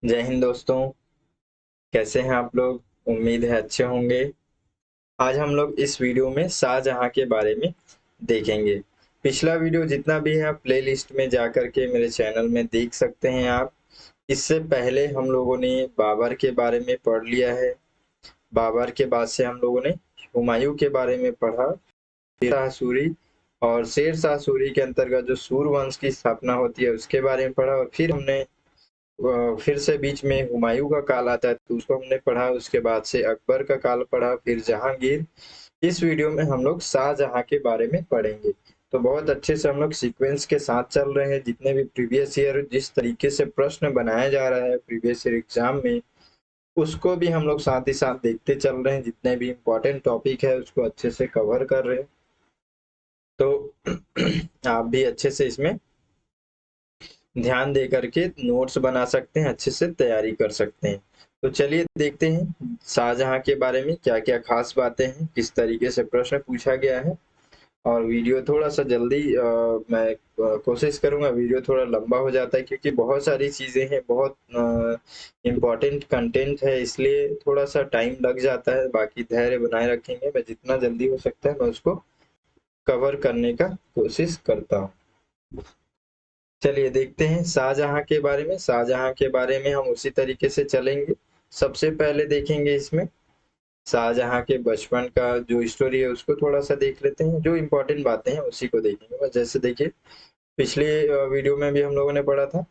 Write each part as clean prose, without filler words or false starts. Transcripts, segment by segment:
जय हिंद दोस्तों। कैसे हैं आप लोग? उम्मीद है अच्छे होंगे। आज हम लोग इस वीडियो में शाहजहां के बारे में देखेंगे। पिछला वीडियो जितना भी है आप प्ले लिस्ट में जा कर के मेरे चैनल में देख सकते हैं आप। इससे पहले हम लोगों ने बाबर के बारे में पढ़ लिया है। बाबर के बाद से हम लोगों ने हुमायूं के बारे में पढ़ा, शाह सूरी और शेर शाह सूरी के अंतर्गत जो सूरवंश की स्थापना होती है उसके बारे में पढ़ा। और फिर हमने फिर से बीच में हुमायूं का काल आता है तो उसको हमने पढ़ा। उसके बाद से अकबर का काल पढ़ा, फिर जहांगीर। इस वीडियो में हम लोग शाहजहां के बारे में पढ़ेंगे। तो बहुत अच्छे से हम लोग सीक्वेंस के साथ चल रहे हैं। जितने भी प्रीवियस ईयर जिस तरीके से प्रश्न बनाया जा रहा है प्रीवियस ईयर एग्जाम में, उसको भी हम लोग साथ ही साथ देखते चल रहे हैं। जितने भी इम्पोर्टेंट टॉपिक है उसको अच्छे से कवर कर रहे हैं। तो आप भी अच्छे से इसमें ध्यान दे करके नोट्स बना सकते हैं, अच्छे से तैयारी कर सकते हैं। तो चलिए देखते हैं शाहजहां के बारे में क्या क्या खास बातें हैं, किस तरीके से प्रश्न पूछा गया है। और वीडियो थोड़ा सा जल्दी मैं कोशिश करूंगा। वीडियो थोड़ा लंबा हो जाता है क्योंकि बहुत सारी चीजें हैं, बहुत इम्पोर्टेंट कंटेंट है, इसलिए थोड़ा सा टाइम लग जाता है। बाकी धैर्य बनाए रखेंगे, मैं जितना जल्दी हो सकता है मैं उसको कवर करने का कोशिश करता हूँ। चलिए देखते हैं शाहजहां के बारे में। शाहजहां के बारे में हम उसी तरीके से चलेंगे। सबसे पहले देखेंगे इसमें शाहजहां के बचपन का जो स्टोरी है उसको थोड़ा सा देख लेते हैं। जो इम्पोर्टेंट बातें हैं उसी को देखेंगे। बस जैसे देखिए पिछले वीडियो में भी हम लोगों ने पढ़ा था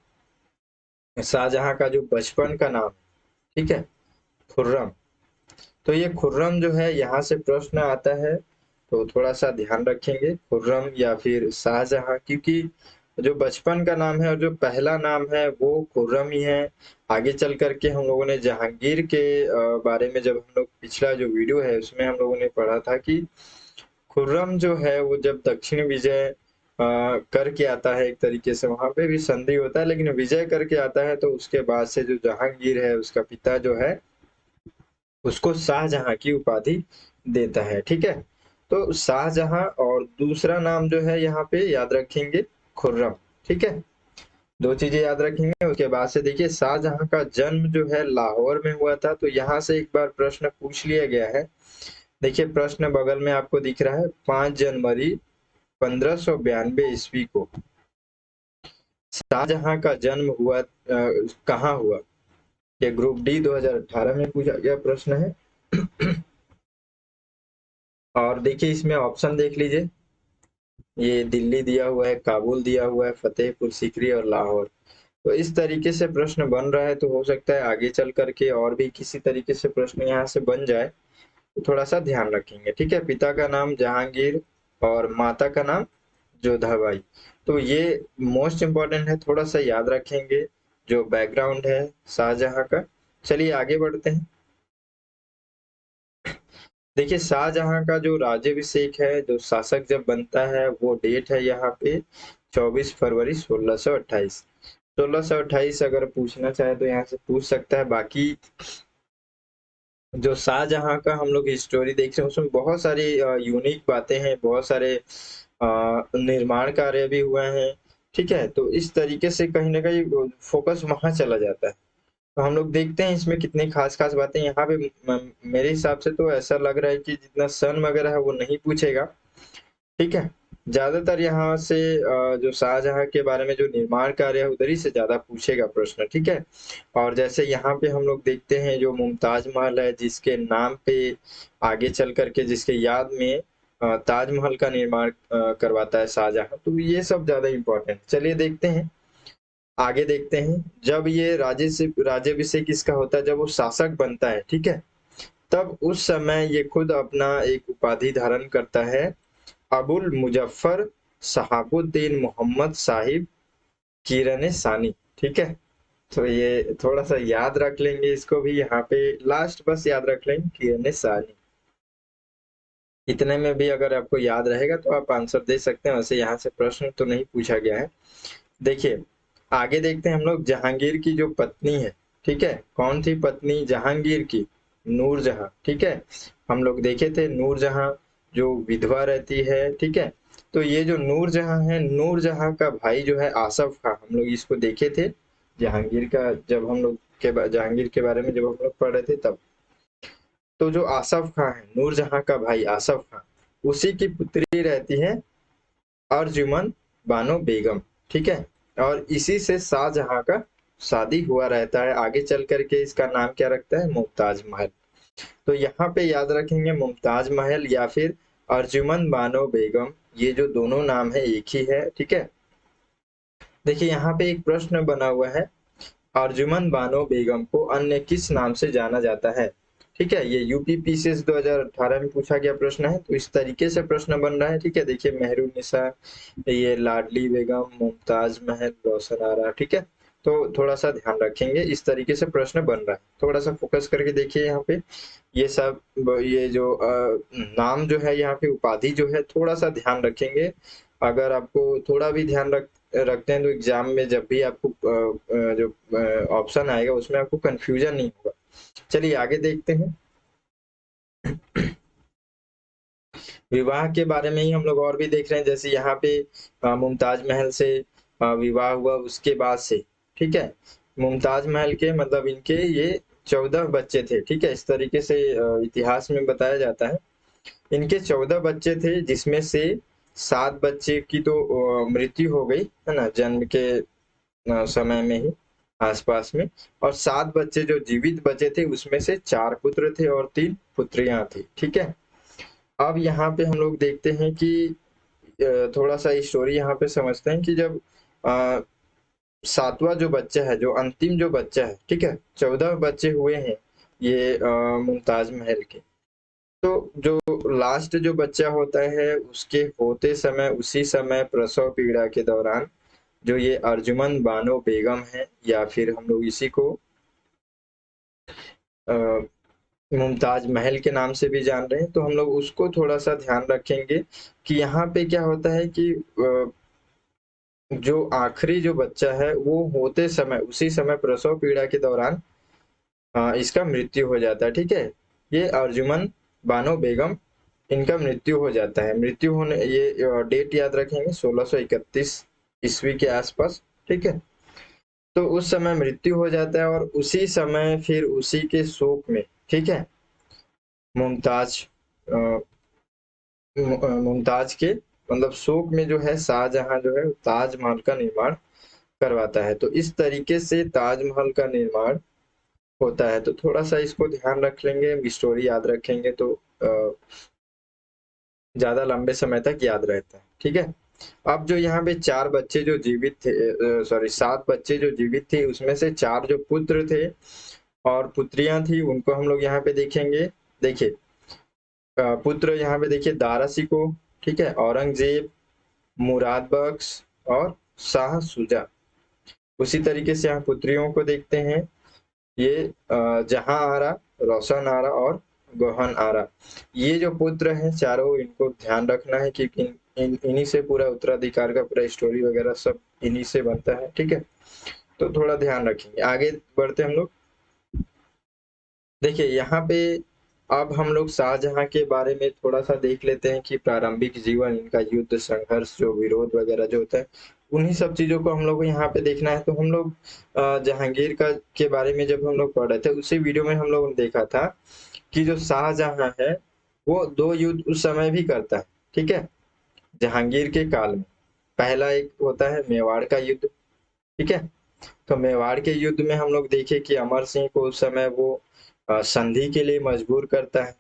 शाहजहां का जो बचपन का नाम, ठीक है, खुर्रम। तो ये खुर्रम जो है यहाँ से प्रश्न आता है तो थोड़ा सा ध्यान रखेंगे, खुर्रम या फिर शाहजहां, क्योंकि जो बचपन का नाम है और जो पहला नाम है वो खुर्रम ही है। आगे चल करके हम लोगों ने जहांगीर के बारे में, जब हम लोग पिछला जो वीडियो है उसमें हम लोगों ने पढ़ा था कि खुर्रम जो है वो जब दक्षिण विजय करके आता है, एक तरीके से वहां पे भी संधि होता है, लेकिन विजय करके आता है तो उसके बाद से जो जहांगीर है उसका पिता जो है उसको शाहजहां की उपाधि देता है, ठीक है। तो शाहजहां और दूसरा नाम जो है यहाँ पे याद रखेंगे खुर्रम, ठीक है। दो चीजें याद रखेंगे। उसके बाद से देखिए शाहजहां का जन्म जो है लाहौर में हुआ था। तो यहाँ से एक बार प्रश्न पूछ लिया गया है। देखिए प्रश्न बगल में आपको दिख रहा है, 5 जनवरी 1592 को शाहजहां का जन्म हुआ कहाँ हुआ? ये ग्रुप डी 2018 में पूछा गया प्रश्न है। और देखिए इसमें ऑप्शन देख लीजिए, ये दिल्ली दिया हुआ है, काबुल दिया हुआ है, फतेहपुर सीकरी और लाहौर। तो इस तरीके से प्रश्न बन रहा है तो हो सकता है आगे चल करके और भी किसी तरीके से प्रश्न यहाँ से बन जाए, तो थोड़ा सा ध्यान रखेंगे, ठीक है। पिता का नाम जहांगीर और माता का नाम जोधाबाई। तो ये मोस्ट इम्पोर्टेंट है, थोड़ा सा याद रखेंगे जो बैकग्राउंड है शाहजहां का। चलिए आगे बढ़ते हैं। देखिए शाहजहां का जो राज्याभिषेक है, जो शासक जब बनता है, वो डेट है यहाँ पे 24 फरवरी 1628। 1628 अगर पूछना चाहे तो यहाँ से पूछ सकता है। बाकी जो शाहजहां का हम लोग स्टोरी देख रहे हैं उसमें बहुत सारी यूनिक बातें हैं, बहुत सारे निर्माण कार्य भी हुए हैं, ठीक है। तो इस तरीके से कहीं ना कहीं फोकस वहां चला जाता है। तो हम लोग देखते हैं इसमें कितनी खास खास बातें यहाँ पे। मेरे हिसाब से तो ऐसा लग रहा है कि जितना सन वगैरह है वो नहीं पूछेगा, ठीक है। ज्यादातर यहाँ से जो शाहजहां के बारे में जो निर्माण कार्य है उधर ही से ज्यादा पूछेगा प्रश्न, ठीक है। और जैसे यहाँ पे हम लोग देखते हैं जो मुमताज महल है, जिसके नाम पे आगे चल करके जिसके याद में ताजमहल का निर्माण करवाता है शाहजहां। तो ये सब ज्यादा इम्पोर्टेंट। चलिए देखते हैं, आगे देखते हैं। जब ये राज्याभिषेक इसका होता है, जब वो शासक बनता है, ठीक है, तब उस समय ये खुद अपना एक उपाधि धारण करता है, अबुल मुजफ्फर शहाबुद्दीन मोहम्मद साहिब किरण सानी, ठीक है। तो ये थोड़ा सा याद रख लेंगे इसको भी, यहाँ पे लास्ट बस याद रख लेंगे किरण सानी। इतने में भी अगर आपको याद रहेगा तो आप आंसर दे सकते हैं। वैसे यहाँ से प्रश्न तो नहीं पूछा गया है। देखिए आगे देखते हैं हम लोग जहांगीर की जो पत्नी है, ठीक है, कौन थी पत्नी जहांगीर की? नूरजहां, ठीक है। हम लोग देखे थे नूरजहां जो विधवा रहती है, ठीक है। तो ये जो नूरजहां है, नूरजहां का भाई जो है आसफ खां, हम लोग इसको देखे थे जहांगीर का, जब हम लोग जहांगीर के बारे में जब हम लोग पढ़ रहे थे तब। तो जो आसफ खां है, नूरजहां का भाई आसफ खां, उसी की पुत्री रहती है अर्जुमन बानो बेगम, ठीक है। और इसी से शाहजहां का शादी हुआ रहता है। आगे चल करके इसका नाम क्या रखता है, मुमताज महल। तो यहाँ पे याद रखेंगे मुमताज महल या फिर अर्जुमन बानो बेगम, ये जो दोनों नाम है एक ही है, ठीक है। देखिए यहाँ पे एक प्रश्न बना हुआ है, अर्जुमन बानो बेगम को अन्य किस नाम से जाना जाता है, ठीक है। ये यूपी पीसीएस 2018 में पूछा गया प्रश्न है, तो इस तरीके से प्रश्न बन रहा है, ठीक है। देखिए मेहरुन्निसा, ये लाडली बेगम, मुमताज महल, रोशन आरा, ठीक है। तो थोड़ा सा ध्यान रखेंगे, इस तरीके से प्रश्न बन रहा है, थोड़ा सा फोकस करके देखिए यहाँ पे। ये सब ये जो नाम जो है यहाँ पे, उपाधि जो है, थोड़ा सा ध्यान रखेंगे। अगर आपको थोड़ा भी ध्यान रखते हैं तो एग्जाम में जब भी आपको जो ऑप्शन आएगा उसमें आपको कंफ्यूजन नहीं होगा। चलिए आगे देखते हैं। विवाह के बारे में ही हम लोग और भी देख रहे हैं, जैसे यहाँ पे मुमताज महल से विवाह हुआ, उसके बाद से, ठीक है। मुमताज महल के मतलब इनके ये 14 बच्चे थे, ठीक है। इस तरीके से इतिहास में बताया जाता है। इनके 14 बच्चे थे, जिसमें से 7 बच्चे की तो मृत्यु हो गई है ना, जन्म के समय में ही, आसपास में। और 7 बच्चे जो जीवित बचे थे, उसमें से 4 पुत्र थे और 3 पुत्रियां थी, ठीक है। अब यहाँ पे हम लोग देखते हैं कि थोड़ा सा स्टोरी यहाँ पे समझते हैं कि जब 7वां जो बच्चा है, जो अंतिम जो बच्चा है, ठीक है, 14 बच्चे हुए हैं ये मुमताज महल के। तो जो लास्ट जो बच्चा होता है, उसके होते समय, उसी समय प्रसव पीड़ा के दौरान, जो ये अर्जुमन बानो बेगम है, या फिर हम लोग इसी को मुमताज महल के नाम से भी जान रहे हैं, तो हम लोग उसको थोड़ा सा ध्यान रखेंगे कि यहाँ पे क्या होता है कि जो आखिरी जो बच्चा है वो होते समय, उसी समय प्रसव पीड़ा के दौरान इसका मृत्यु हो जाता है, ठीक है। ये अर्जुमन बानो बेगम, इनका मृत्यु हो जाता है। मृत्यु होने, ये डेट याद रखेंगे 1631 ईस्वी के आसपास, ठीक है। तो उस समय मृत्यु हो जाता है, और उसी समय फिर उसी के शोक में, ठीक है, मुमताज मुमताज के मतलब शोक में जो है, शाहजहां जो है ताजमहल का निर्माण करवाता है। तो इस तरीके से ताजमहल का निर्माण होता है। तो थोड़ा सा इसको ध्यान रख लेंगे, स्टोरी याद रखेंगे तो ज्यादा लंबे समय तक याद रहता है, ठीक है। अब जो यहाँ पे 4 बच्चे जो जीवित थे, सॉरी 7 बच्चे जो जीवित थे, उसमें से 4 जो पुत्र थे और पुत्रियां थी, उनको हम लोग यहाँ पे देखेंगे। देखिए पुत्र यहाँ पे देखिए, दारा शिको, ठीक है, औरंगजेब, मुराद बख्श और शाह सुजा। उसी तरीके से यहाँ पुत्रियों को देखते हैं, ये जहां आरा, रोशन आरा और गोहन आरा। ये जो पुत्र हैं चारों, इनको ध्यान रखना है कि इन्हीं से पूरा उत्तराधिकार का पूरा स्टोरी वगैरह सब इन्हीं से बनता है, ठीक है। तो थोड़ा ध्यान रखेंगे। आगे बढ़ते हम लोग। देखिए यहाँ पे अब हम लोग शाहजहां के बारे में थोड़ा सा देख लेते हैं कि प्रारंभिक जीवन, इनका युद्ध, संघर्ष, जो विरोध वगैरह जो होता है, उन्हीं सब चीजों को हम लोग को यहाँ पे देखना है। तो हम लोग जहांगीर का के बारे में जब हम लोग पढ़ रहे थे, उसी वीडियो में हम लोगों ने देखा था कि जो शाहजहां है वो 2 युद्ध उस समय भी करता है, ठीक है, जहांगीर के काल में। पहला एक होता है मेवाड़ का युद्ध, ठीक है। तो मेवाड़ के युद्ध में हम लोग देखे कि अमर सिंह को उस समय वो संधि के लिए मजबूर करता है।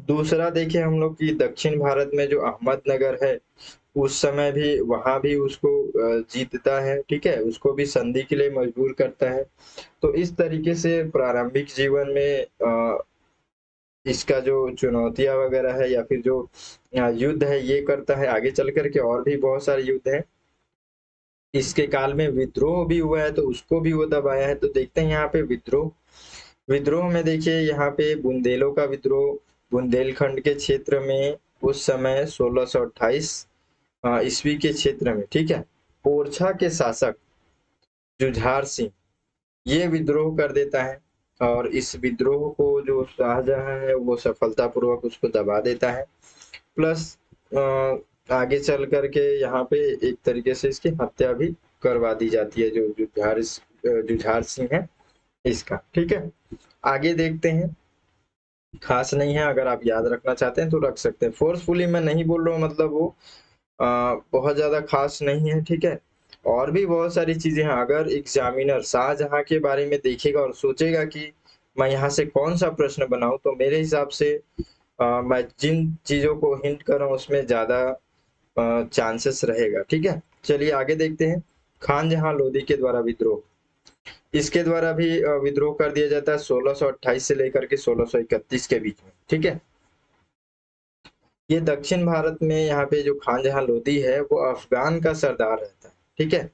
दूसरा देखे हम लोग कि दक्षिण भारत में जो अहमदनगर है, उस समय भी वहां भी उसको जीतता है, ठीक है, उसको भी संधि के लिए मजबूर करता है। तो इस तरीके से प्रारंभिक जीवन में इसका जो चुनौतियां वगैरह है, या फिर जो युद्ध है, ये करता है। आगे चल करके और भी बहुत सारे युद्ध हैं। इसके काल में विद्रोह भी हुआ है, तो उसको भी वो दबाया है। तो देखते हैं यहाँ पे विद्रोह। विद्रोह में देखिए यहाँ पे बुंदेलों का विद्रोह, बुंदेलखंड के क्षेत्र में उस समय 1628 ईस्वी के क्षेत्र में, ठीक है, ओरछा के शासक जुझार सिंह ये विद्रोह कर देता है, और इस विद्रोह को जो शाहजहां है वो सफलतापूर्वक उसको दबा देता है। प्लस आगे चल करके यहाँ पे एक तरीके से इसकी हत्या भी करवा दी जाती है, जो जुझार सिंह है, इसका, ठीक है। आगे देखते हैं, खास नहीं है, अगर आप याद रखना चाहते हैं तो रख सकते हैं। फोर्सफुली मैं नहीं बोल रहा हूँ, मतलब वो बहुत ज्यादा खास नहीं है, ठीक है। और भी बहुत सारी चीजें हैं। अगर एग्जामिनर शाहजहां के बारे में देखेगा और सोचेगा कि मैं यहाँ से कौन सा प्रश्न बनाऊं, तो मेरे हिसाब से मैं जिन चीजों को हिंट कर रहा हूँ उसमें ज्यादा चांसेस रहेगा, ठीक है। चलिए आगे देखते हैं। खान जहां लोधी के द्वारा विद्रोह, इसके द्वारा भी विद्रोह कर दिया जाता है 1628 से लेकर के 1631 के बीच में, ठीक है। ये दक्षिण भारत में यहाँ पे जो खान जहां लोधी है वो अफगान का सरदार रहता है, ठीक है।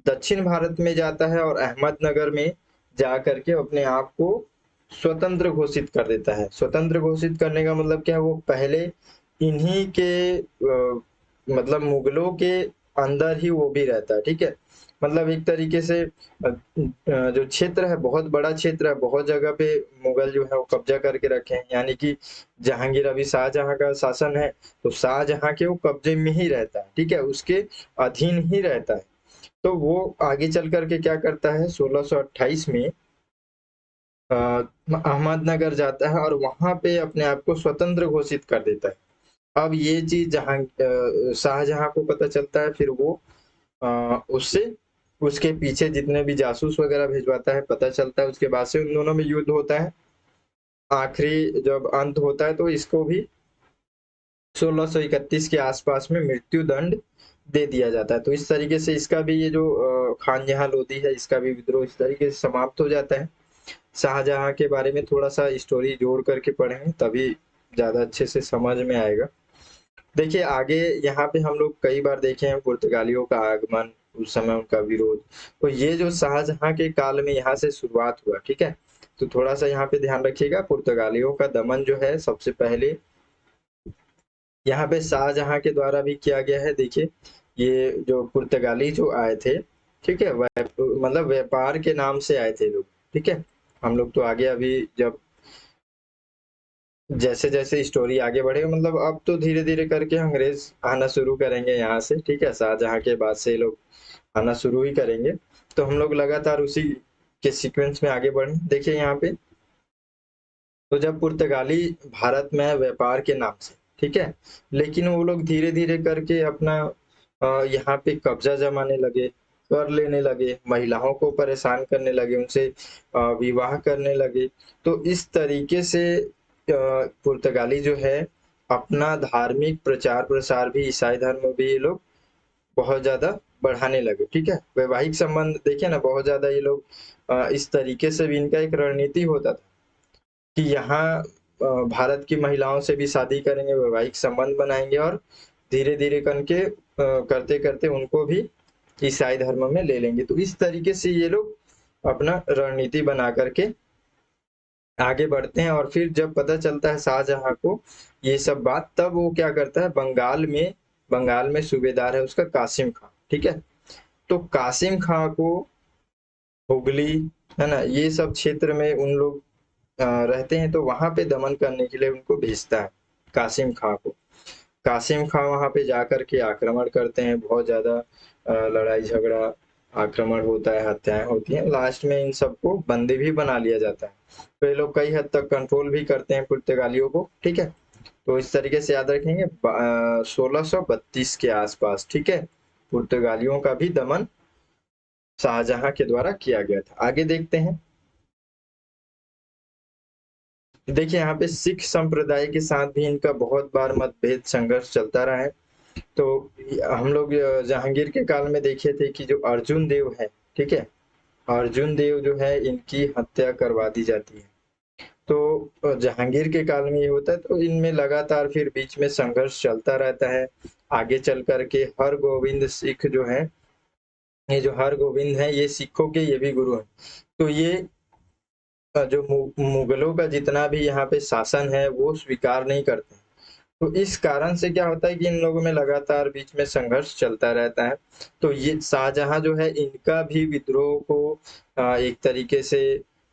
दक्षिण भारत में जाता है और अहमदनगर में जा करके अपने आप को स्वतंत्र घोषित कर देता है। स्वतंत्र घोषित करने का मतलब क्या है, वो पहले इन्हीं के मतलब मुगलों के अंदर ही वो भी रहता है, ठीक है। मतलब एक तरीके से जो क्षेत्र है बहुत बड़ा क्षेत्र है, बहुत जगह पे मुगल जो है वो कब्जा करके रखे हैं। यानी कि जहांगीर अभी शाहजहां का शासन है तो शाहजहां के वो कब्जे में ही रहता है, ठीक है, उसके अधीन ही रहता है। तो वो आगे चल करके क्या करता है, 1628 में अहमदनगर जाता है और वहां पे अपने आप को स्वतंत्र घोषित कर देता है। अब ये चीज शाहजहां को पता चलता है, फिर वो उससे उसके पीछे जितने भी जासूस वगैरह भिजवाता है, पता चलता है, उसके बाद से उन दोनों में युद्ध होता है। आखिरी जब अंत होता है तो इसको भी 1631 के आसपास में मृत्यु दंड दे दिया जाता है। तो इस तरीके से इसका भी ये जो खान जहां लोधी है, इसका भी विद्रोह इस तरीके से समाप्त हो जाता है। शाहजहां के बारे में थोड़ा सा स्टोरी जोड़ करके पढ़ेंगे तभी ज्यादा अच्छे से समझ में आएगा। देखिए आगे यहाँ पे हम लोग कई बार देखे हैं पुर्तगालियों का आगमन, उस समय उनका विरोध। तो ये जो शाहजहां के काल में यहाँ से शुरुआत हुआ, ठीक है। तो थोड़ा सा यहाँ पे ध्यान रखिएगा, पुर्तगालियों का दमन जो है सबसे पहले यहाँ पे शाहजहां के द्वारा भी किया गया है। देखिए ये जो पुर्तगाली जो आए थे, ठीक है, मतलब व्यापार के नाम से आए थे लोग, ठीक है। हम लोग तो आगे अभी जब जैसे जैसे स्टोरी आगे बढ़ेगा, मतलब अब तो धीरे धीरे करके अंग्रेज आना शुरू करेंगे यहाँ से, ठीक है। शाहजहां के बाद से ये लोग आना शुरू ही करेंगे। तो हम लोग लगातार उसी के सीक्वेंस में आगे बढ़े। देखिए यहाँ पे, तो जब पुर्तगाली भारत में व्यापार के नाम से, ठीक है, लेकिन वो लोग धीरे धीरे करके अपना यहाँ पे कब्जा जमाने लगे, कर लेने लगे, महिलाओं को परेशान करने लगे, उनसे विवाह करने लगे। तो इस तरीके से पुर्तगाली जो है अपना धार्मिक प्रचार प्रसार भी, ईसाई धर्म भी ये लोग बहुत ज्यादा बढ़ाने लगे, ठीक है। वैवाहिक संबंध देखिए ना, बहुत ज्यादा ये लोग इस तरीके से भी इनका एक रणनीति होता था कि यहाँ भारत की महिलाओं से भी शादी करेंगे, वैवाहिक संबंध बनाएंगे और धीरे धीरे करके करते करते उनको भी ईसाई धर्म में ले लेंगे। तो इस तरीके से ये लोग अपना रणनीति बना करके आगे बढ़ते हैं। और फिर जब पता चलता है शाहजहां को ये सब बात, तब वो क्या करता है, बंगाल में सूबेदार है उसका कासिम खां, ठीक है। तो कासिम खां को हुगली, है ना, ये सब क्षेत्र में उन लोग रहते हैं, तो वहां पे दमन करने के लिए उनको भेजता है कासिम खां को। कासिम खां वहां पे जाकर के आक्रमण करते हैं, बहुत ज्यादा लड़ाई झगड़ा, आक्रमण होता है, हत्याएं होती हैं, लास्ट में इन सबको बंदी भी बना लिया जाता है। तो ये लोग कई हद तक कंट्रोल भी करते हैं पुर्तगालियों को, ठीक है। तो इस तरीके से याद रखेंगे 1632 के आसपास, ठीक है, पुर्तगालियों का भी दमन शाहजहां के द्वारा किया गया था। आगे देखते हैं। देखिए यहाँ पे सिख संप्रदाय के साथ भी इनका बहुत बार मतभेद संघर्ष चलता रहा है। तो हम लोग जहांगीर के काल में देखे थे कि जो अर्जुन देव है, ठीक है, अर्जुन देव जो है इनकी हत्या करवा दी जाती है। तो जहांगीर के काल में ये होता है, तो इनमें लगातार फिर बीच में संघर्ष चलता रहता है। आगे चल करके हरगोविंद सिख जो है, ये जो हरगोविंद है ये सिखों के ये भी गुरु हैं। तो ये जो मुगलों का जितना भी यहाँ पे शासन है वो स्वीकार नहीं करते। तो इस कारण से क्या होता है कि इन लोगों में लगातार बीच में संघर्ष चलता रहता है। तो ये शाहजहां जो है इनका भी विद्रोह को एक तरीके से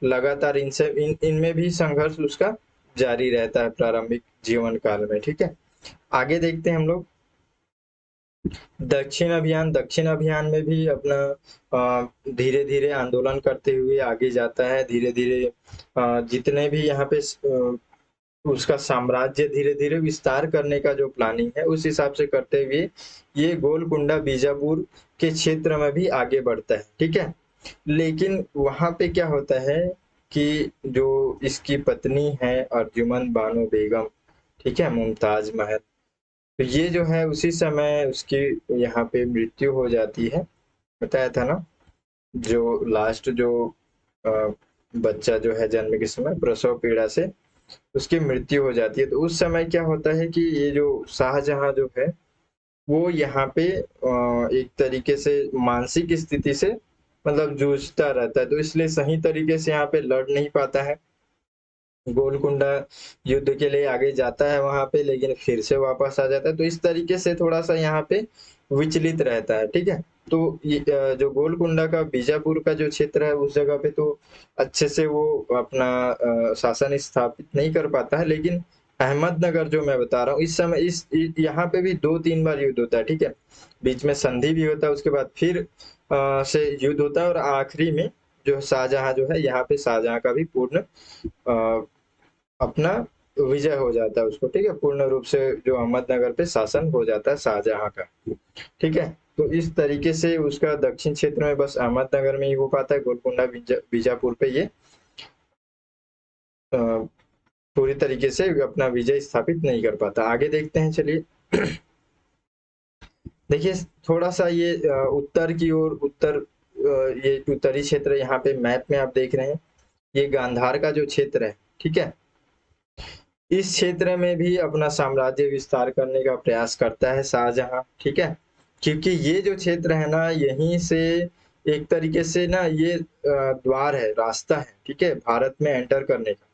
लगातार इनसे इनमें भी संघर्ष उसका जारी रहता है प्रारंभिक जीवन काल में, ठीक है। आगे देखते हैं हम लोग। दक्षिण अभियान में भी अपना धीरे धीरे आंदोलन करते हुए आगे जाता है। धीरे धीरे जितने भी यहाँ पे उसका साम्राज्य धीरे धीरे विस्तार करने का जो प्लानिंग है उस हिसाब से करते हुए ये गोलकुंडा बीजापुर के क्षेत्र में भी आगे बढ़ता है। ठीक है, लेकिन वहां पे क्या होता है कि जो इसकी पत्नी है अर्जुमंद बानो बेगम, ठीक है, मुमताज महल, तो ये जो है उसी समय उसकी यहाँ पे मृत्यु हो जाती है। बताया था ना, जो लास्ट जो अ, बच्चा जो है जन्म के समय प्रसव पीड़ा से उसकी मृत्यु हो जाती है। तो उस समय क्या होता है कि ये जो शाहजहां जो है वो यहाँ पे एक तरीके से मानसिक स्थिति से मतलब जूझता रहता है, तो इसलिए सही तरीके से यहाँ पे लड़ नहीं पाता है। गोलकुंडा युद्ध के लिए आगे जाता है वहां पे, लेकिन फिर से वापस आ जाता है, तो इस तरीके से थोड़ा सा यहाँ पे विचलित रहता है। ठीक है, तो जो गोलकुंडा का बीजापुर का जो क्षेत्र है उस जगह पे तो अच्छे से वो अपना शासन स्थापित नहीं कर पाता है। लेकिन अहमदनगर जो मैं बता रहा हूँ इस समय यहाँ पे भी 2-3 बार युद्ध होता है। ठीक है, बीच में संधि भी होता है, उसके बाद फिर से युद्ध होता है, और आखिरी में जो शाहजहां जो है यहाँ पे शाहजहां का भी पूर्ण अपना विजय हो जाता है उसको। ठीक है, पूर्ण रूप से जो अहमदनगर पे शासन हो जाता है शाहजहां का। ठीक है, तो इस तरीके से उसका दक्षिण क्षेत्र में बस अहमदनगर में ही हो पाता है, गोलकुंडा बीजापुर पे ये पूरी तरीके से अपना विजय स्थापित नहीं कर पाता। आगे देखते हैं, चलिए। देखिए थोड़ा सा ये उत्तर की ओर ये उत्तरी क्षेत्र यहाँ पे मैप में आप देख रहे हैं, ये गांधार का जो क्षेत्र है। ठीक है, इस क्षेत्र में भी अपना साम्राज्य विस्तार करने का प्रयास करता है शाहजहां। ठीक है, क्योंकि ये जो क्षेत्र है ना यहीं से एक तरीके से ना ये द्वार है, रास्ता है, ठीक है, भारत में एंटर करने का।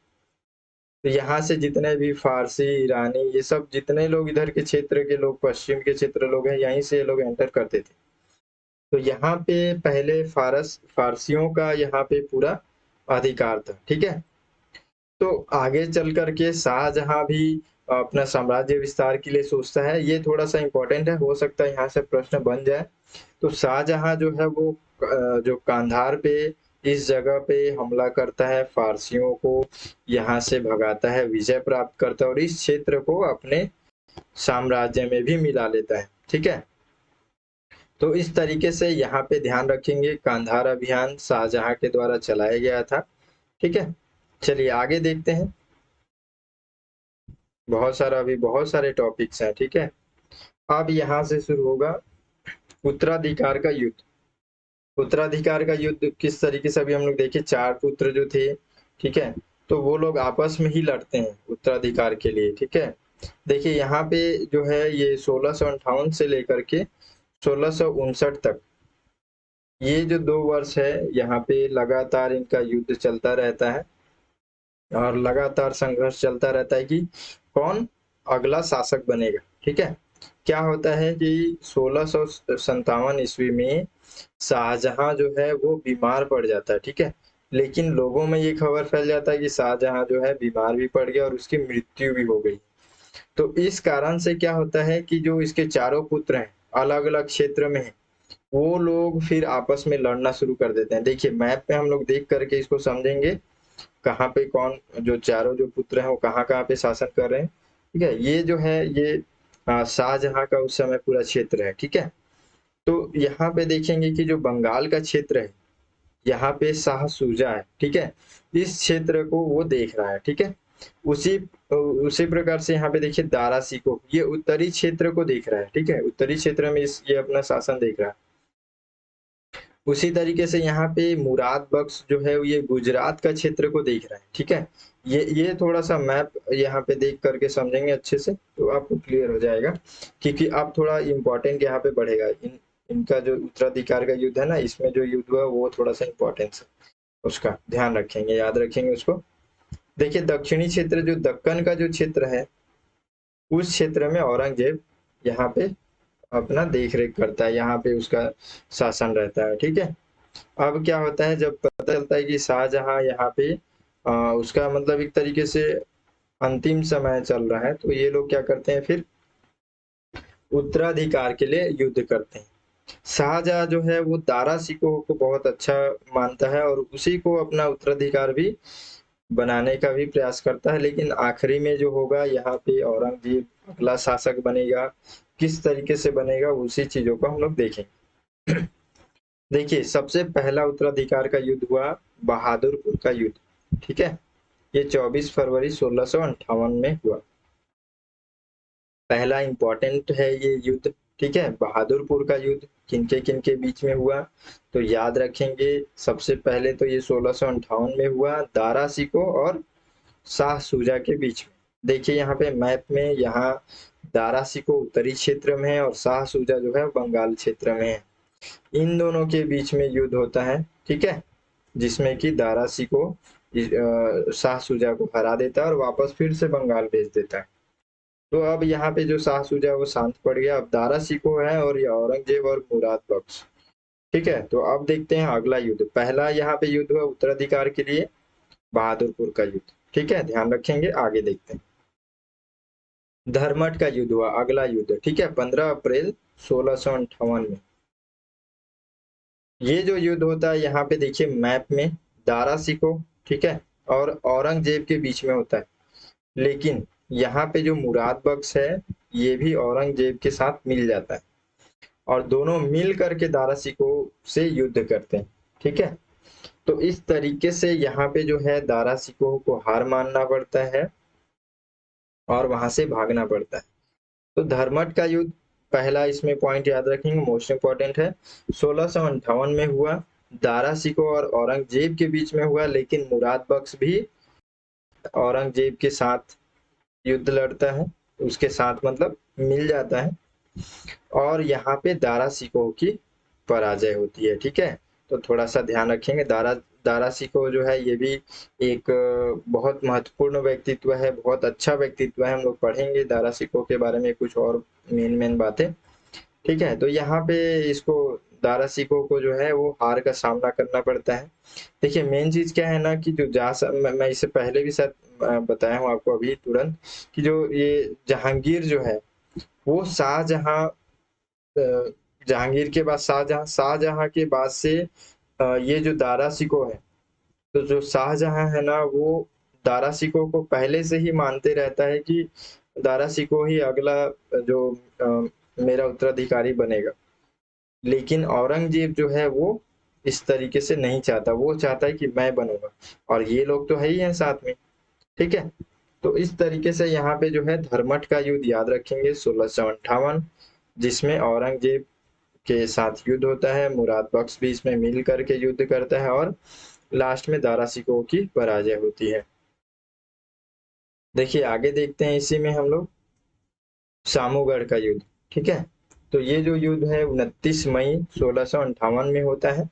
तो यहाँ से जितने भी फारसी, ईरानी, ये सब जितने लोग इधर के क्षेत्र के लोग, पश्चिम के क्षेत्र लोग हैं, यहीं से ये लोग एंटर करते थे। तो यहाँ पे पहले फारसियों का यहाँ पे पूरा अधिकार था। ठीक है, तो आगे चल करके शाहजहां भी अपना साम्राज्य विस्तार के लिए सोचता है। ये थोड़ा सा इम्पोर्टेंट है, हो सकता है यहाँ से प्रश्न बन जाए। तो शाहजहां जो है वो जो कांधार पे इस जगह पे हमला करता है, फारसियों को यहाँ से भगाता है, विजय प्राप्त करता है और इस क्षेत्र को अपने साम्राज्य में भी मिला लेता है। ठीक है, तो इस तरीके से यहाँ पे ध्यान रखेंगे कांधार अभियान शाहजहां के द्वारा चलाया गया था। ठीक है, चलिए आगे देखते हैं। अभी बहुत सारे टॉपिक्स हैं। ठीक है, अब यहाँ से शुरू होगा उत्तराधिकार का युद्ध। उत्तराधिकार का युद्ध किस तरीके से, अभी हम लोग देखे 4 पुत्र जो थे, ठीक है, तो वो लोग आपस में ही लड़ते हैं उत्तराधिकार के लिए। ठीक है, देखिए यहाँ पे जो है ये 1658 से लेकर के 1659 तक ये जो 2 वर्ष है यहाँ पे लगातार इनका युद्ध चलता रहता है और लगातार संघर्ष चलता रहता है कि कौन अगला शासक बनेगा। ठीक है, क्या होता है कि 1657 ईस्वी में शाहजहां जो है वो बीमार पड़ जाता है। ठीक है, लेकिन लोगों में ये खबर फैल जाता है कि शाहजहां जो है बीमार भी पड़ गया और उसकी मृत्यु भी हो गई। तो इस कारण से क्या होता है कि जो इसके चारों पुत्र हैं अलग अलग क्षेत्र में हैं, वो लोग फिर आपस में लड़ना शुरू कर देते हैं। देखिए मैप पे हम लोग देख करके इसको समझेंगे कहाँ पे कौन, जो चारों जो पुत्र हैं वो कहाँ कहाँ पे शासन कर रहे हैं। ठीक है, ये जो है ये शाहजहां का उस समय पूरा क्षेत्र है। ठीक है, तो यहाँ पे देखेंगे कि जो बंगाल का क्षेत्र है यहाँ पे शाह सूजा है। ठीक है, इस क्षेत्र को वो देख रहा है। ठीक है, उसी उसी प्रकार से यहाँ पे देखिए दारा सिकोह ये उत्तरी क्षेत्र को देख रहा है। ठीक है, उत्तरी क्षेत्र में ये अपना शासन देख रहा है। उसी तरीके से यहाँ पे मुराद बख्श जो है ये गुजरात का क्षेत्र को देख रहा है। ठीक है, ये थोड़ा सा मैप यहाँ पे देख करके समझेंगे अच्छे से तो आपको क्लियर हो जाएगा, क्योंकि अब थोड़ा इम्पोर्टेंट यहाँ पे बढ़ेगा। इनका जो उत्तराधिकार का युद्ध है ना, इसमें जो युद्ध हुआ वो थोड़ा सा इम्पोर्टेंस है, उसका ध्यान रखेंगे, याद रखेंगे उसको। देखिए दक्षिणी क्षेत्र जो दक्कन का जो क्षेत्र है उस क्षेत्र में औरंगजेब यहाँ पे अपना देख रेख करता है, यहाँ पे उसका शासन रहता है। ठीक है, अब क्या होता है जब पता चलता है कि शाहजहां यहाँ पे उसका मतलब एक तरीके से अंतिम समय चल रहा है, तो ये लोग क्या करते हैं फिर उत्तराधिकार के लिए युद्ध करते हैं। शाहजहां जो है वो दारा शिकोह को बहुत अच्छा मानता है और उसी को अपना उत्तराधिकार भी बनाने का भी प्रयास करता है, लेकिन आखिरी में जो होगा यहाँ पे औरंगजेब अगला शासक बनेगा। किस तरीके से बनेगा उसी चीजों को हम लोग देखेंगे। देखिए, सबसे पहला उत्तराधिकार का युद्ध हुआ बहादुरपुर का युद्ध, ठीक है। ये 24 फरवरी 1658 में हुआ। पहला इंपॉर्टेंट है ये युद्ध, ठीक है। बहादुरपुर का युद्ध किनके बीच में हुआ, तो याद रखेंगे सबसे पहले तो ये 1658 में हुआ, दारा शिकोह और शाह शुजा के बीच में। देखिए यहाँ पे मैप में, यहाँ दारा शिकोह उत्तरी क्षेत्र में है और शाह शुजा जो है बंगाल क्षेत्र में है। इन दोनों के बीच में युद्ध होता है, ठीक है, जिसमें कि दारा शिकोह शाह शुजा को हरा देता है और वापस फिर से बंगाल भेज देता है। तो अब यहाँ पे जो शाह शुजा वो शांत पड़ गया। अब दारा शिकोह है और ये औरंगजेब और मुराद बख्श, ठीक है। तो अब देखते हैं अगला युद्ध। पहला यहाँ पे युद्ध हुआ उत्तराधिकार के लिए, बहादुरपुर का युद्ध, ठीक है, ध्यान रखेंगे। आगे देखते हैं, धर्मट का युद्ध हुआ अगला युद्ध, ठीक है, 15 अप्रैल 1658 में। ये जो युद्ध होता है यहाँ पे देखिए मैप में, दारा शिकोह, ठीक है, और औरंगजेब के बीच में होता है। लेकिन यहाँ पे जो मुराद बख्श है ये भी औरंगजेब के साथ मिल जाता है और दोनों मिल करके दारा शिकोह से युद्ध करते हैं, ठीक है। तो इस तरीके से यहाँ पे जो है दारा शिकोह को हार मानना पड़ता है और वहां से भागना पड़ता है। तो धर्मट का युद्ध, पहला इसमें पॉइंट याद रखेंगे, मोस्ट इंपॉर्टेंट है, 1658 में हुआ। दारा शिकोह और औरंगजेब के बीच में हुआ, लेकिन मुराद बख्श भी औरंगजेब के साथ युद्ध लड़ता है, उसके साथ मतलब मिल जाता है और यहाँ पे दारा शिकोह की पराजय होती है, ठीक है। तो थोड़ा सा ध्यान रखेंगे, दारा शिकोह जो है ये भी एक बहुत महत्वपूर्ण व्यक्तित्व है, बहुत अच्छा व्यक्तित्व है। हम लोग पढ़ेंगे दारा शिकोह के बारे में कुछ और मेन बातें, ठीक है। तो यहाँ पे इसको दारा शिकोह को जो है वो हार का सामना करना पड़ता है। देखिए मेन चीज क्या है ना कि जो मैं इससे पहले भी शायद बताया हूँ आपको अभी तुरंत, कि जो ये जहांगीर जो है वो शाहजहां, जहांगीर के बाद शाहजहां, शाहजहां के बाद से ये जो दारा शिकोह है, तो जो शाहजहां है ना वो दारा शिकोह को पहले से ही मानते रहता है कि दारा शिकोह ही अगला जो मेरा उत्तराधिकारी बनेगा। लेकिन औरंगजेब जो है वो इस तरीके से नहीं चाहता, वो चाहता है कि मैं बनूंगा और ये लोग तो है ही हैं साथ में, ठीक है। तो इस तरीके से यहाँ पे जो है धर्मट का युद्ध याद रखेंगे 1658, जिसमें औरंगजेब के साथ युद्ध होता है, मुराद बख्श भी इसमें मिल करके युद्ध करता है और लास्ट में दारा शिकोह की पराजय होती है। देखिए आगे देखते हैं इसी में हम लोग सामूगढ़ का युद्ध, ठीक है। तो ये जो युद्ध है 29 मई 1658 में होता है।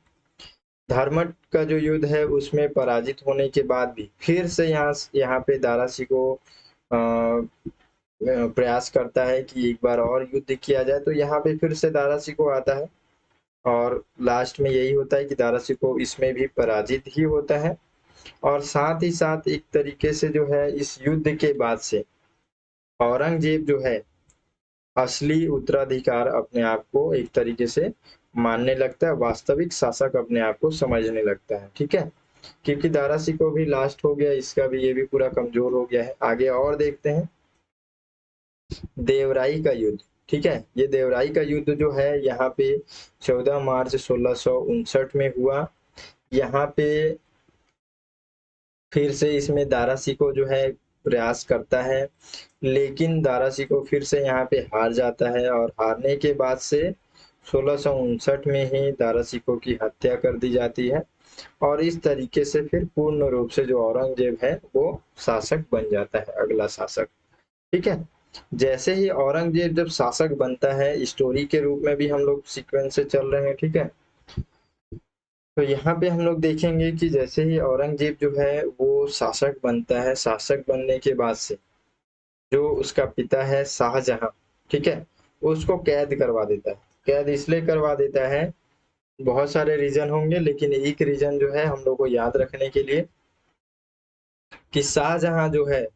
धर्मट का जो युद्ध है उसमें पराजित होने के बाद भी फिर से यहाँ पे दारा शिकोह प्रयास करता है कि एक बार और युद्ध किया जाए। तो यहाँ पे फिर से दारा शिकोह आता है और लास्ट में यही होता है कि दारा शिकोह इसमें भी पराजित ही होता है। और साथ ही साथ एक तरीके से जो है इस युद्ध के बाद से औरंगजेब जो है असली उत्तराधिकार अपने आप को एक तरीके से मानने लगता है, वास्तविक शासक अपने आप को समझने लगता है, ठीक है। क्योंकि दारा शिकोह भी लास्ट हो गया, इसका भी ये भी पूरा कमजोर हो गया है। आगे और देखते हैं देवराई का युद्ध, ठीक है। ये देवराई का युद्ध जो है यहाँ पे 14 मार्च 1659 में हुआ। यहाँ पे फिर से इसमें दारा शिकोह जो है प्रयास करता है, लेकिन दारा शिकोह फिर से यहाँ पे हार जाता है और हारने के बाद से 1659 में ही दारा शिकोह की हत्या कर दी जाती है और इस तरीके से फिर पूर्ण रूप से जो औरंगजेब है वो शासक बन जाता है, अगला शासक, ठीक है। जैसे ही औरंगजेब जब शासक बनता है, स्टोरी के रूप में भी हम लोग सीक्वेंस से चल रहे हैं, ठीक है। तो यहाँ पे हम लोग देखेंगे कि जैसे ही औरंगजेब जो है वो शासक बनता है, शासक बनने के बाद से जो उसका पिता है शाहजहां, ठीक है, वो उसको कैद करवा देता है। कैद इसलिए करवा देता है, बहुत सारे रीजन होंगे, लेकिन एक रीजन जो है हम लोग को याद रखने के लिए कि शाहजहां जो है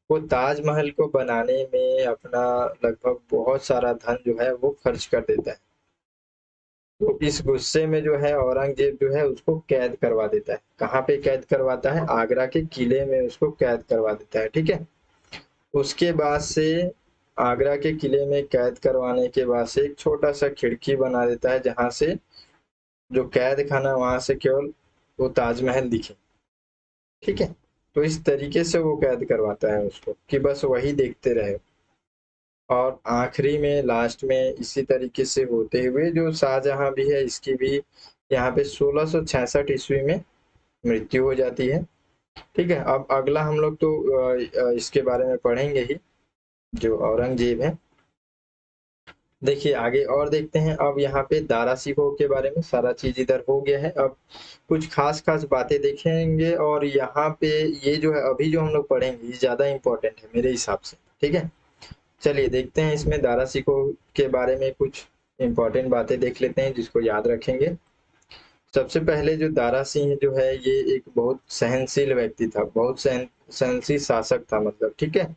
वो ताजमहल को बनाने में अपना लगभग बहुत सारा धन जो है वो खर्च कर देता है। तो इस गुस्से में जो है औरंगजेब जो है उसको कैद करवा देता है। कहाँ पे कैद करवाता है? आगरा के किले में उसको कैद करवा देता है। ठीक है। उसके बाद से आगरा के किले में कैद करवाने के बाद से एक छोटा सा खिड़की बना देता है, जहां से जो कैद खाना वहां से केवल वो ताजमहल दिखे। ठीक है। तो इस तरीके से वो कैद करवाता है उसको कि बस वही देखते रहे। और आखिरी में लास्ट में इसी तरीके से होते हुए जो शाहजहां भी है, इसकी भी यहाँ पे 1666 ईस्वी में मृत्यु हो जाती है। ठीक है। अब अगला हम लोग तो इसके बारे में पढ़ेंगे ही, जो औरंगजेब है। देखिए आगे और देखते हैं। अब यहाँ पे दारा सिकोह के बारे में सारा चीज इधर हो गया है। अब कुछ खास खास बातें देखेंगे, और यहाँ पे ये जो है अभी जो हम लोग पढ़ेंगे ये ज्यादा इंपॉर्टेंट है मेरे हिसाब से। ठीक है। चलिए देखते हैं इसमें दारा सिकोह के बारे में कुछ इंपॉर्टेंट बातें देख लेते हैं जिसको याद रखेंगे। सबसे पहले जो दारा सिंह जो है ये एक बहुत सहनशील व्यक्ति था, बहुत सहनशील शासक था मतलब। ठीक है।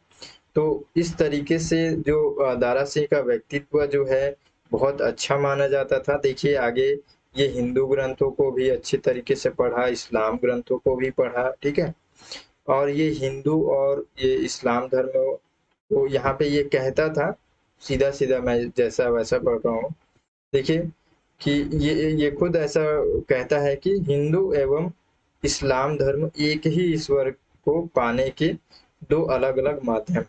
तो इस तरीके से जो दारा सिंह का व्यक्तित्व जो है बहुत अच्छा माना जाता था। देखिए आगे, ये हिंदू ग्रंथों को भी अच्छी तरीके से पढ़ा, इस्लाम ग्रंथों को भी पढ़ा। ठीक है। और ये हिंदू और ये इस्लाम धर्म वो यहाँ पे ये कहता था, सीधा सीधा मैं जैसा वैसा पढ़ रहा हूँ। देखिए कि ये खुद ऐसा कहता है कि हिंदू एवं इस्लाम धर्म एक ही ईश्वर को पाने के दो अलग अलग माध्यम हैं।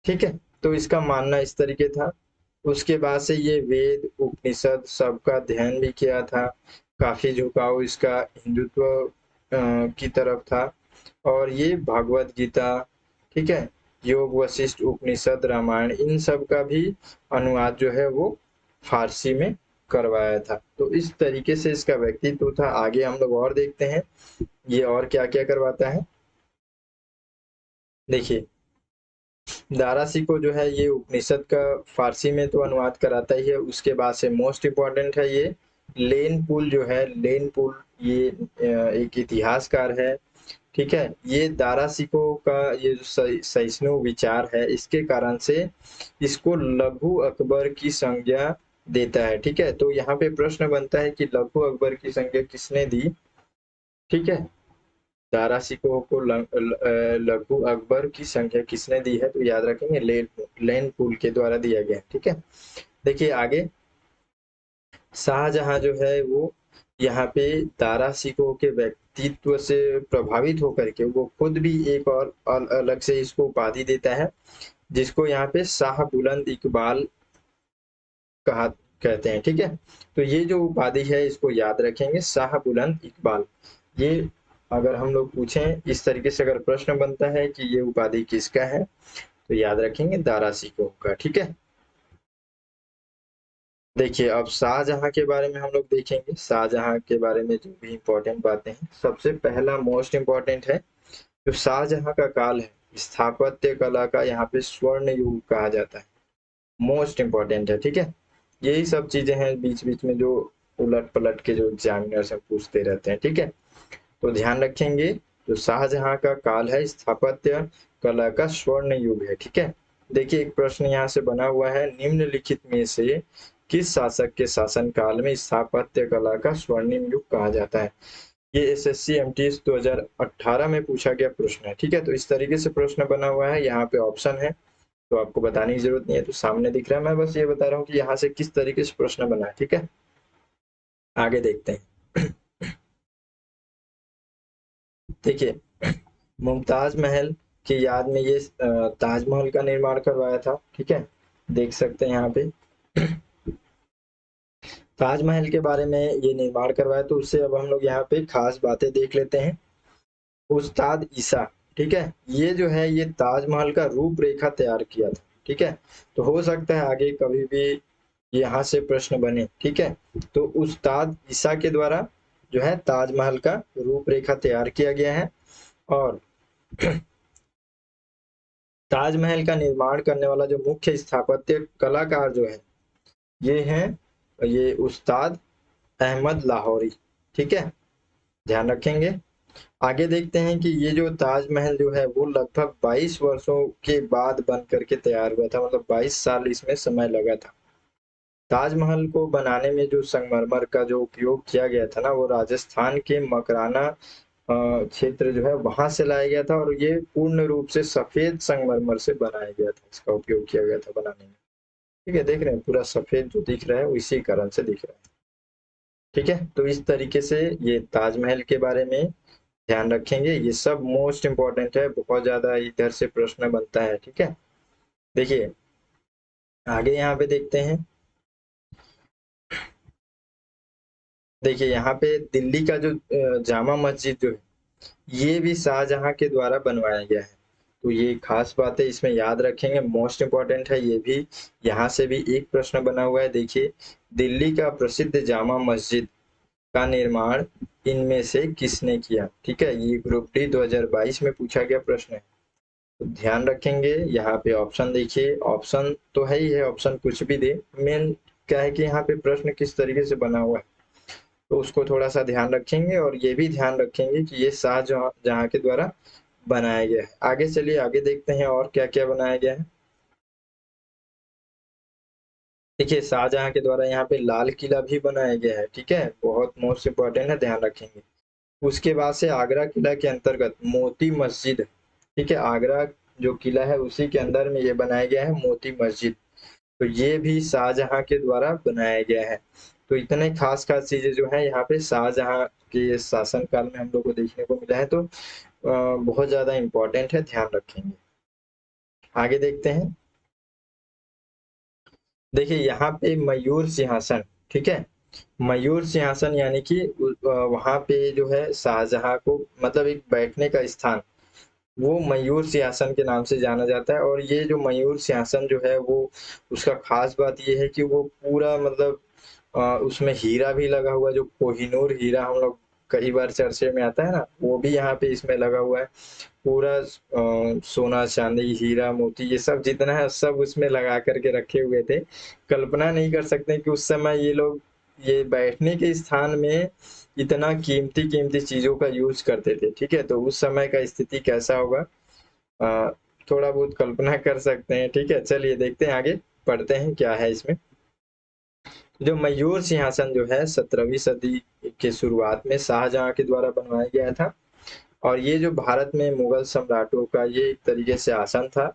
ठीक है। तो इसका मानना इस तरीके था। उसके बाद से ये वेद उपनिषद सबका अध्ययन भी किया था। काफी झुकाव इसका हिंदुत्व की तरफ था। और ये भागवत गीता, ठीक है, योग वशिष्ठ उपनिषद रामायण, इन सब का भी अनुवाद जो है वो फारसी में करवाया था। तो इस तरीके से इसका व्यक्तित्व था। आगे हम लोग और देखते हैं ये और क्या क्या करवाता है। देखिए दारासी को जो है ये उपनिषद का फारसी में तो अनुवाद कराता ही है। उसके बाद से मोस्ट इम्पोर्टेंट है ये लेन पुल जो है, लेन पुल ये एक इतिहासकार है। ठीक है। ये दारा सिकोह का ये जो सहिष्णु विचार है, इसके कारण से इसको लघु अकबर की संज्ञा देता है। ठीक है। तो यहाँ पे प्रश्न बनता है कि लघु अकबर की संज्ञा किसने दी? ठीक है। दारा सिकोह को लघु अकबर की संख्या किसने दी है? तो याद रखेंगे लेन पुल के द्वारा दिया गया। ठीक है। देखिए आगे, शाहजहां जो है वो यहाँ पे दारा सिकोह के व्यक्तित्व से प्रभावित होकर के वो खुद भी एक और अलग से इसको उपाधि देता है, जिसको यहाँ पे शाह बुलंद इकबाल कहा कहते हैं। ठीक है। तो ये जो उपाधि है इसको याद रखेंगे, शाह बुलंद इकबाल। ये अगर हम लोग पूछें इस तरीके से, अगर प्रश्न बनता है कि ये उपाधि किसका है, तो याद रखेंगे दारा सिकोह का। ठीक है। देखिए अब शाहजहां के बारे में हम लोग देखेंगे। शाहजहां के बारे में जो भी इम्पोर्टेंट बातें हैं, सबसे पहला मोस्ट इम्पोर्टेंट है जो शाहजहां का काल है, स्थापत्य कला का यहाँ पे स्वर्ण युग कहा जाता है। मोस्ट इम्पोर्टेंट है। ठीक है। यही सब चीजें हैं बीच बीच में जो उलट पलट के जो एग्जामिनर से पूछते रहते हैं। ठीक है। तो ध्यान रखेंगे जो शाहजहां का काल है स्थापत्य कला का स्वर्ण युग है। ठीक है। देखिए एक प्रश्न यहाँ से बना हुआ है, निम्नलिखित में से किस शासक के शासन काल में स्थापत्य कला का स्वर्णिम युग कहा जाता है? ये एसएससी एमटीएस 2018 में पूछा गया प्रश्न है। ठीक है। तो इस तरीके से प्रश्न बना हुआ है। यहाँ पे ऑप्शन है तो आपको बताने की जरूरत नहीं है, तो सामने दिख रहा है। मैं बस ये बता रहा हूँ कि यहाँ से किस तरीके से प्रश्न बना है। ठीक है। आगे देखते हैं। देखिए मुमताज महल की याद में ये ताजमहल का निर्माण करवाया था। ठीक है। देख सकते हैं यहाँ पे ताजमहल के बारे में ये निर्माण करवाया। तो उससे अब हम लोग यहाँ पे खास बातें देख लेते हैं। उस्ताद ईसा, ठीक है, ये जो है ये ताजमहल का रूपरेखा तैयार किया था। ठीक है। तो हो सकता है आगे कभी भी यहाँ से प्रश्न बने। ठीक है। तो उस्ताद ईसा के द्वारा जो है ताजमहल का रूपरेखा तैयार किया गया है। और ताजमहल का निर्माण करने वाला जो मुख्य स्थापत्य कलाकार जो है ये है ये उस्ताद अहमद लाहौरी। ठीक है। ध्यान रखेंगे। आगे देखते हैं कि ये जो ताजमहल जो है वो लगभग 22 वर्षों के बाद बन करके तैयार हुआ था, मतलब 22 साल इसमें समय लगा था। ताजमहल को बनाने में जो संगमरमर का जो उपयोग किया गया था ना, वो राजस्थान के मकराना क्षेत्र जो है वहां से लाया गया था, और ये पूर्ण रूप से सफेद संगमरमर से बनाया गया था, इसका उपयोग किया गया था बनाने में। ठीक है, देख रहे हैं पूरा सफेद जो दिख रहा है वो इसी कारण से दिख रहा है। ठीक है, तो इस तरीके से ये ताजमहल के बारे में ध्यान रखेंगे। ये सब मोस्ट इम्पोर्टेंट है, बहुत ज्यादा इधर से प्रश्न बनता है। ठीक है, देखिए आगे यहाँ पे देखते हैं। देखिए यहाँ पे दिल्ली का जो जामा मस्जिद जो है ये भी शाहजहां के द्वारा बनवाया गया है। तो ये खास बात है, इसमें याद रखेंगे, मोस्ट इम्पोर्टेंट है ये भी। यहाँ से भी एक प्रश्न बना हुआ है। देखिए, दिल्ली का प्रसिद्ध जामा मस्जिद का निर्माण इनमें से किसने किया? ठीक है, ये ग्रुप डी 2022 में पूछा गया प्रश्न है। तो ध्यान रखेंगे, यहाँ पे ऑप्शन देखिए, ऑप्शन तो है ही है, ऑप्शन कुछ भी दे, मेन क्या है कि यहाँ पे प्रश्न किस तरीके से बना हुआ है, तो उसको थोड़ा सा ध्यान रखेंगे। और ये भी ध्यान रखेंगे कि ये शाहजहां के द्वारा बनाया गया है। आगे चलिए, आगे देखते हैं और क्या क्या बनाया गया है। देखिए, शाहजहां के द्वारा यहाँ पे लाल किला भी बनाया गया है। ठीक है, बहुत मोस्ट इम्पोर्टेंट है, ध्यान रखेंगे। उसके बाद से आगरा किला के अंतर्गत मोती मस्जिद है। ठीक है, आगरा जो किला है उसी के अंदर में ये बनाया गया है मोती मस्जिद। तो ये भी शाहजहां के द्वारा बनाया गया है। तो इतने खास खास चीजें जो है यहाँ पे शाहजहां के शासन काल में हम लोग को देखने को मिला है। तो बहुत ज्यादा इम्पोर्टेंट है, ध्यान रखेंगे। आगे देखते हैं। देखिए यहाँ पे मयूर सिंहासन, ठीक है, मयूर सिंहासन यानी कि वहां पे जो है शाहजहां को मतलब एक बैठने का स्थान, वो मयूर सिंहासन के नाम से जाना जाता है। और ये जो मयूर सिंहासन जो है वो, उसका खास बात ये है कि वो पूरा मतलब उसमें हीरा भी लगा हुआ है, जो कोहिनूर हीरा हम लोग कई बार चर्चे में आता है ना, वो भी यहाँ पे इसमें लगा हुआ है। पूरा सोना चांदी हीरा मोती ये सब जितना है सब उसमें लगा करके रखे हुए थे। कल्पना नहीं कर सकते कि उस समय ये लोग ये बैठने के स्थान में इतना कीमती कीमती चीजों का यूज करते थे। ठीक है, तो उस समय का स्थिति कैसा होगा, अ, थोड़ा बहुत कल्पना कर सकते हैं। ठीक है, चलिए देखते हैं, आगे पढ़ते हैं क्या है इसमें। जो मयूर सिंहासन जो है 17वीं सदी के शुरुआत में शाहजहां के द्वारा बनवाया गया था। और ये जो भारत में मुगल सम्राटों का ये एक तरीके से आसन था।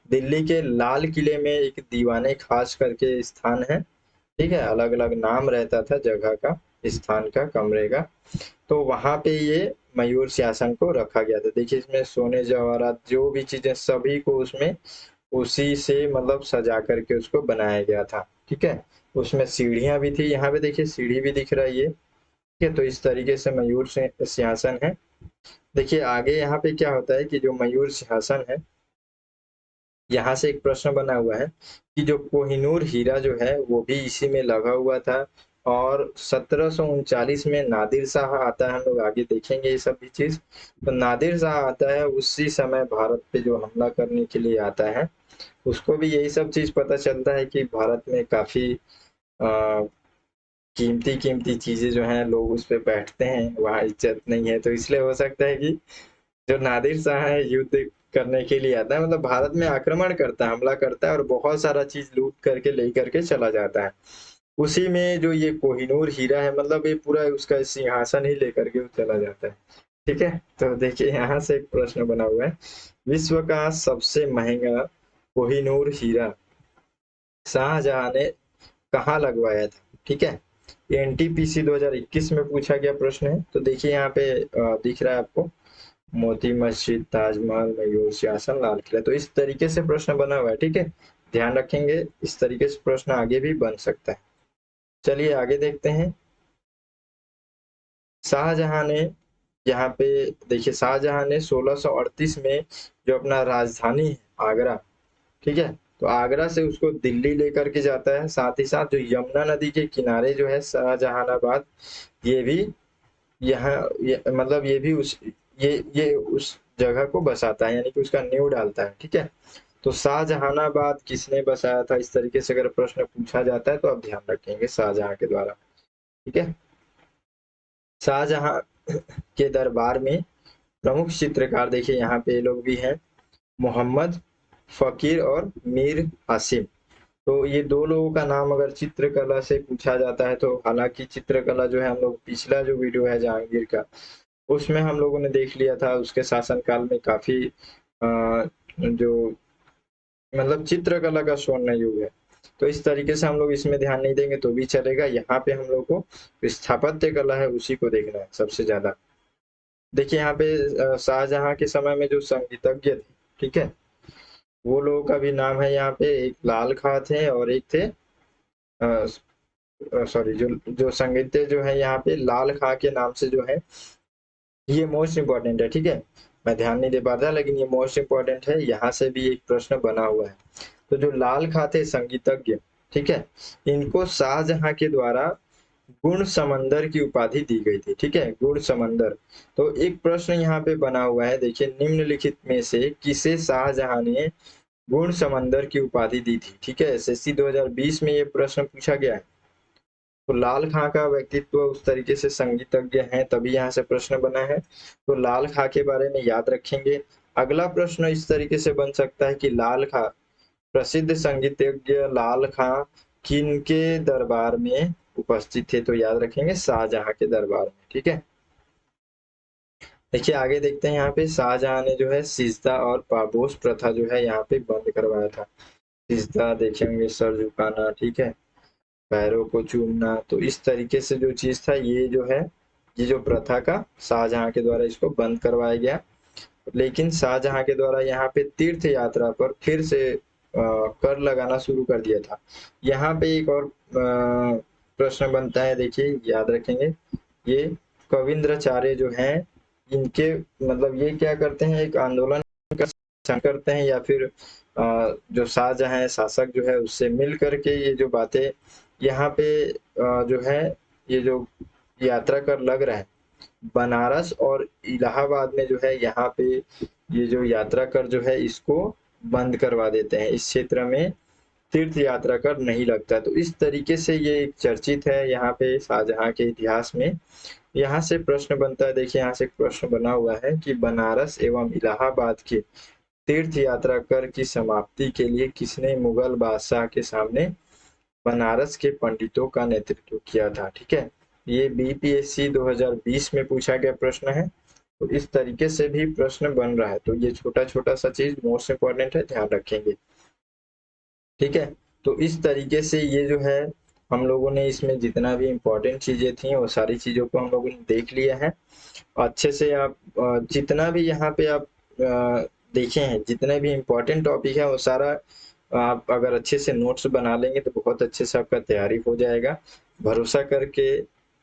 दिल्ली के लाल किले में एक दीवाने खास करके स्थान है। ठीक है, अलग अलग नाम रहता था जगह का, स्थान का, कमरे का। तो वहां पे ये मयूर सिंहासन को रखा गया था। देखिए इसमें सोने जवाहरात जो भी चीजें सभी को उसमें उसी से मतलब सजा करके उसको बनाया गया था। ठीक है, उसमें सीढ़ियां भी थी, यहाँ पे देखिए सीढ़ी भी दिख रहा है ये। ठीक है, तो इस तरीके से मयूर सिंहासन है। देखिए आगे यहाँ पे क्या होता है कि जो मयूर सिंहासन है, यहाँ से एक प्रश्न बना हुआ है कि जो कोहिनूर हीरा जो है वो भी इसी में लगा हुआ था। और 1739 में नादिर शाह आता है, हम लोग आगे देखेंगे ये सब भी चीज। तो नादिर शाह आता है, उसी समय भारत पे जो हमला करने के लिए आता है, उसको भी यही सब चीज पता चलता है कि भारत में काफी कीमती कीमती चीजें जो हैं लोग उस पे बैठते हैं, वहाँ इज्जत नहीं है। तो इसलिए हो सकता है कि जो नादिर शाह है युद्ध करने के लिए आता है, मतलब भारत में आक्रमण करता है, हमला करता है और बहुत सारा चीज लूट करके ले करके चला जाता है। उसी में जो ये कोहिनूर हीरा है, मतलब ये पूरा उसका सिंहासन ही लेकर के वो चला जाता है। ठीक है, तो देखिए यहाँ से एक प्रश्न बना हुआ है। विश्व का सबसे महंगा कोहिनूर हीरा शाहजहां ने कहाँ लगवाया था? ठीक है, एनटीपीसी 2021 में पूछा गया प्रश्न है। तो देखिए यहाँ पे दिख रहा है आपको, मोती मस्जिद, ताजमहल, मयूर सिंहासन, लाल किला। तो इस तरीके से प्रश्न बना हुआ है। ठीक है, ध्यान रखेंगे, इस तरीके से प्रश्न आगे भी बन सकता है। चलिए आगे देखते हैं। शाहजहां ने यहाँ पे देखिए, शाहजहां ने 1638 में जो अपना राजधानी है आगरा, ठीक है, तो आगरा से उसको दिल्ली लेकर के जाता है। साथ ही साथ जो यमुना नदी के किनारे जो है शाहजहानाबाद, ये भी यहाँ मतलब ये भी उस ये उस जगह को बसाता है, यानी कि उसका नींव डालता है। ठीक है, तो शाहजहानाबाद किसने बसाया था, इस तरीके से अगर प्रश्न पूछा जाता है तो आप ध्यान रखेंगे शाहजहां के द्वारा। ठीक है, शाहजहां के दरबार में प्रमुख चित्रकार देखिए यहाँ पे ये लोग भी हैं, मोहम्मद फकीर और मीर हासिम। तो ये दो लोगों का नाम अगर चित्रकला से पूछा जाता है तो हालांकि चित्रकला जो है हम लोग पिछला जो वीडियो है जहांगीर का उसमें हम लोगों ने देख लिया था, उसके शासनकाल में काफी जो मतलब चित्रकला का स्वर्ण युग है। तो इस तरीके से हम लोग इसमें ध्यान नहीं देंगे तो भी चलेगा। यहाँ पे हम लोग को स्थापत्य कला है उसी को देखना है सबसे ज्यादा। देखिए यहाँ पे शाहजहां के समय में जो संगीतज्ञ थे, ठीक है, वो लोगों का भी नाम है यहाँ पे। एक लाल खां थे और एक थे सॉरी जो जो संगीतज्ञ जो है यहाँ पे लाल खां के नाम से जो है, ये मोस्ट इम्पोर्टेंट है, ठीक है। मैं ध्यान नहीं दे पाता लेकिन ये मोस्ट इम्पोर्टेंट है, यहाँ से भी एक प्रश्न बना हुआ है। तो जो लाल खां थे संगीतज्ञ, ठीक है, इनको शाहजहां के द्वारा गुण समंदर की उपाधि दी गई थी, ठीक है, गुण समंदर। तो एक प्रश्न यहाँ पे बना हुआ है, देखिए निम्नलिखित में से किसे शाहजहां ने गुण समंदर की उपाधि दी थी, ठीक है। एसएससी 2020 में ये प्रश्न पूछा गया है। तो लाल खां का व्यक्तित्व उस तरीके से संगीतज्ञ हैं तभी यहाँ से प्रश्न बना है, तो लाल खां के बारे में याद रखेंगे। अगला प्रश्न इस तरीके से बन सकता है कि लाल खां प्रसिद्ध संगीतज्ञ लाल खां किनके दरबार में उपस्थित थे, तो याद रखेंगे शाहजहां के दरबार में, ठीक है। देखिए आगे देखते हैं, यहाँ पे शाहजहां ने जो है सिजदा और पापोश प्रथा जो है यहाँ पे बंद करवाया था। सिजदा देखेंगे सर झुकाना, ठीक है, पैरों को चूमना, तो इस तरीके से जो चीज था ये जो है, ये जो प्रथा का शाहजहां के द्वारा इसको बंद करवाया गया। लेकिन शाहजहां के द्वारा यहाँ पे तीर्थ यात्रा पर फिर से कर लगाना शुरू कर दिया था। यहाँ पे एक और प्रश्न बनता है, देखिए याद रखेंगे, ये कविंद्राचार्य जो हैं इनके मतलब ये क्या करते हैं, एक आंदोलन का संग करते हैं या फिर जो शाहजहां शासक जो है उससे मिल करके ये जो बातें यहाँ पे जो है, ये जो यात्रा कर लग रहा है बनारस और इलाहाबाद में जो है, यहाँ पे ये जो यात्रा कर जो है इसको बंद करवा देते हैं। इस क्षेत्र में तीर्थ यात्रा कर नहीं लगता। तो इस तरीके से ये एक चर्चित है यहाँ पे शाहजहां के इतिहास में। यहाँ से प्रश्न बनता है, देखिए यहाँ से एक प्रश्न बना हुआ है कि बनारस एवं इलाहाबाद के तीर्थ यात्रा कर की समाप्ति के लिए किसने मुगल बादशाह के सामने बनारस के पंडितों का नेतृत्व किया था, ठीक है। ये बीपीएससी 2020 में पूछा गया प्रश्न है। तो इस तरीके से भी प्रश्न बन रहा है, तो ये छोटा छोटा सा चीज मोस्ट इंपॉर्टेंट है, ध्यान रखेंगे, ठीक है। तो इस तरीके से ये जो है हम लोगों ने इसमें जितना भी इम्पोर्टेंट चीजें थी वो सारी चीजों को हम लोगों ने देख लिया है। अच्छे से आप जितना भी यहाँ पे आप देखे हैं, जितने भी इम्पोर्टेंट टॉपिक है वो सारा आप अगर अच्छे से नोट्स बना लेंगे तो बहुत अच्छे से आपका तैयारी हो जाएगा। भरोसा करके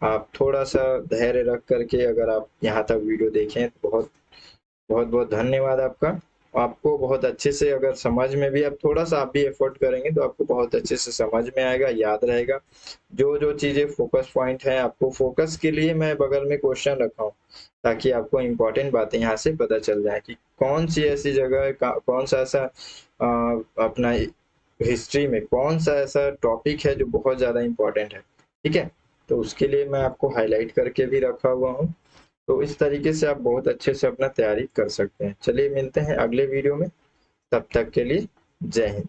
आप थोड़ा सा धैर्य रख करके अगर आप यहाँ तक वीडियो देखें तो बहुत बहुत बहुत धन्यवाद आपका। आपको बहुत अच्छे से अगर समझ में भी आप थोड़ा सा आप भी एफर्ट करेंगे तो आपको बहुत अच्छे से समझ में आएगा, याद रहेगा। जो जो चीजें फोकस पॉइंट है, आपको फोकस के लिए मैं बगल में क्वेश्चन रखा हूँ ताकि आपको इम्पोर्टेंट बातें यहाँ से पता चल जाए कि कौन सी ऐसी जगह है, कौन सा ऐसा अपना हिस्ट्री में कौन सा ऐसा टॉपिक है जो बहुत ज्यादा इम्पोर्टेंट है, ठीक है। तो उसके लिए मैं आपको हाईलाइट करके भी रखा हुआ हूँ। तो इस तरीके से आप बहुत अच्छे से अपना तैयारी कर सकते हैं। चलिए मिलते हैं अगले वीडियो में, तब तक के लिए जय हिंद।